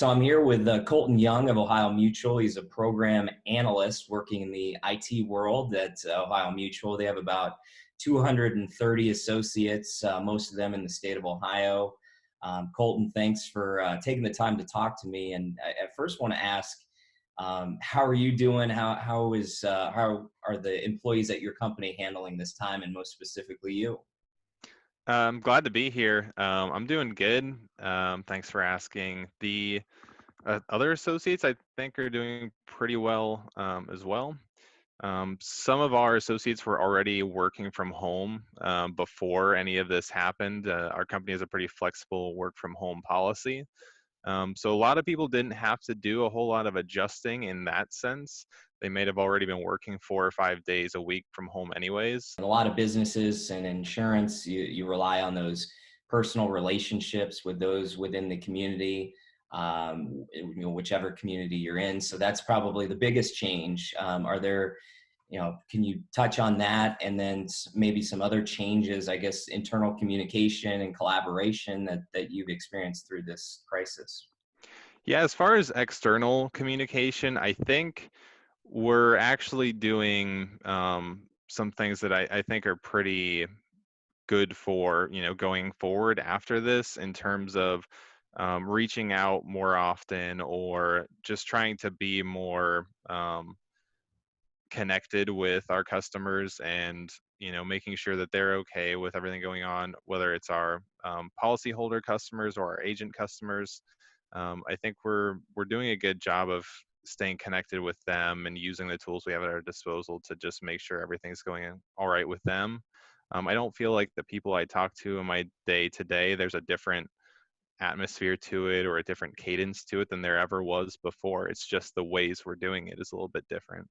So I'm here with Colton Young of Ohio Mutual. He's a program analyst working in the IT world at Ohio Mutual. They have about 230 associates, most of them in the state of Ohio. Colton, thanks for taking the time to talk to me. And I first want to ask, how are you doing? How are the employees at your company handling this time, and most specifically you? I'm glad to be here. I'm doing good. Thanks for asking. The other associates, I think, are doing pretty well as well. Some of our associates were already working from home before any of this happened. Our company has a pretty flexible work from home policy. So a lot of people didn't have to do a whole lot of adjusting in that sense. They may have already been working 4 or 5 days a week from home anyways. A lot of businesses and insurance, you rely on those personal relationships with those within the community, whichever community you're in. So that's probably the biggest change. Are there, can you touch on that, and then maybe some other changes, I guess, internal communication and collaboration that you've experienced through this crisis? Yeah, as far as external communication, I think we're actually doing some things that I think are pretty good for, going forward after this in terms of reaching out more often or just trying to be more connected with our customers and, making sure that they're okay with everything going on, whether it's our policyholder customers or our agent customers. I think we're doing a good job of staying connected with them and using the tools we have at our disposal to just make sure everything's going all right with them. I don't feel like the people I talk to in my day to day, there's a different atmosphere to it or a different cadence to it than there ever was before. It's just the ways we're doing it is a little bit different.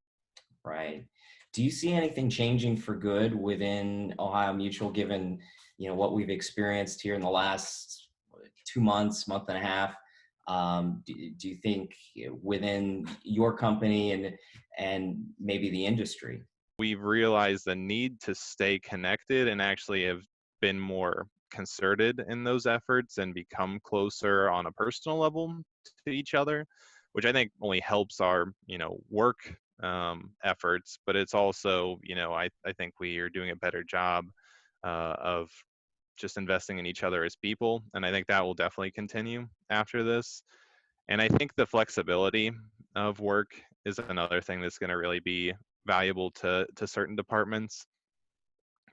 Right. Do you see anything changing for good within Ohio Mutual, given what we've experienced here in the last 2 months, month and a half? Do you think within your company and maybe the industry? We've realized the need to stay connected and actually have been more concerted in those efforts and become closer on a personal level to each other, which I think only helps our, work efforts, but it's also, I think we are doing a better job of just investing in each other as people. And I think that will definitely continue after this. And I think the flexibility of work is another thing that's going to really be valuable to certain departments.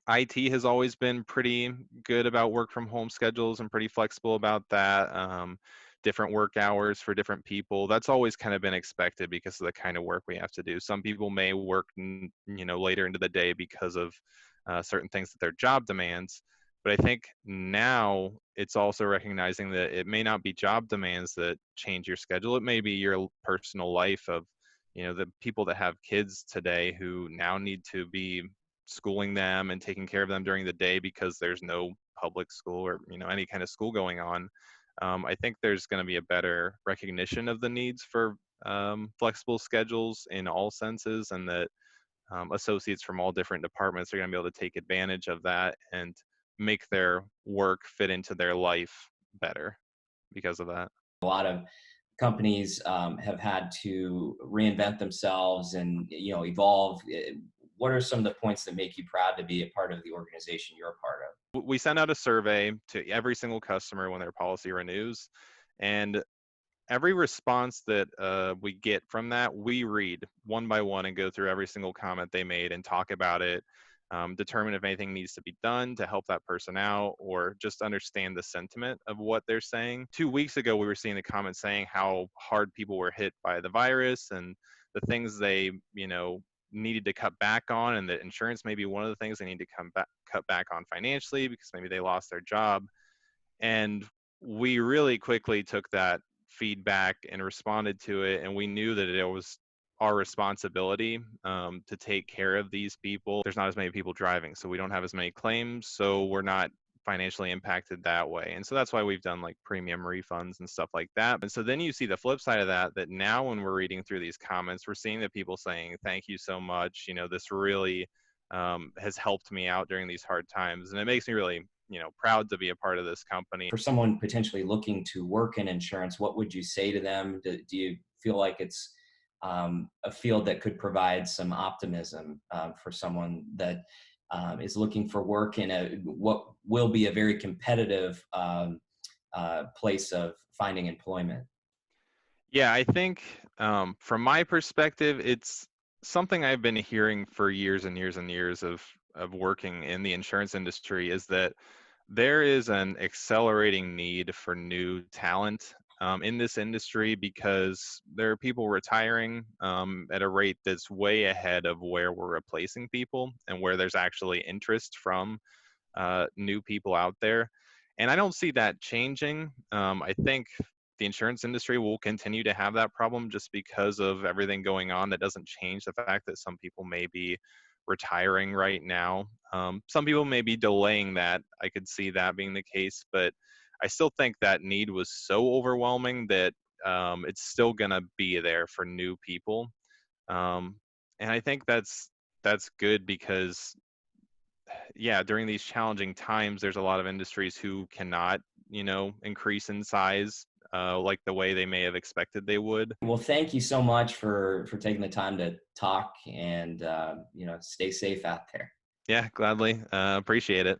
IT has always been pretty good about work from home schedules and pretty flexible about that. Different work hours for different people. That's always kind of been expected because of the kind of work we have to do. Some people may work, later into the day because of certain things that their job demands. But I think now it's also recognizing that it may not be job demands that change your schedule. It may be your personal life of, the people that have kids today who now need to be schooling them and taking care of them during the day because there's no public school or, any kind of school going on. I think there's going to be a better recognition of the needs for flexible schedules in all senses, and that associates from all different departments are going to be able to take advantage of that and make their work fit into their life better because of that. A lot of companies have had to reinvent themselves and evolve. What are some of the points that make you proud to be a part of the organization you're a part of? We send out a survey to every single customer when their policy renews, and every response that we get from that, we read one by one and go through every single comment they made and talk about it, determine if anything needs to be done to help that person out, or just understand the sentiment of what they're saying. 2 weeks ago, we were seeing the comments saying how hard people were hit by the virus and the things they, needed to cut back on, and that insurance may be one of the things they need to cut back on financially because maybe they lost their job. And we really quickly took that feedback and responded to it, and we knew that it was our responsibility to take care of these people. There's not as many people driving, so we don't have as many claims, so we're not financially impacted that way. And so that's why we've done like premium refunds and stuff like that. And so then you see the flip side of that, that now when we're reading through these comments, we're seeing the people saying, thank you so much, this really has helped me out during these hard times. And it makes me really proud to be a part of this company. For someone potentially looking to work in insurance, what would you say to them? Do you feel like it's a field that could provide some optimism for someone that is looking for work in what will be a very competitive place of finding employment? Yeah, I think from my perspective, it's something I've been hearing for years and years and years of working in the insurance industry is that there is an accelerating need for new talent in this industry because there are people retiring at a rate that's way ahead of where we're replacing people and where there's actually interest from new people out there. And I don't see that changing. I think the insurance industry will continue to have that problem just because of everything going on. That doesn't change the fact that some people may be retiring right now. Some people may be delaying that. I could see that being the case, but I still think that need was so overwhelming that it's still going to be there for new people. Um, and I think that's good because yeah, during these challenging times, there's a lot of industries who cannot, increase in size like the way they may have expected they would. Well, thank you so much for taking the time to talk, and stay safe out there. Yeah, gladly. Appreciate it.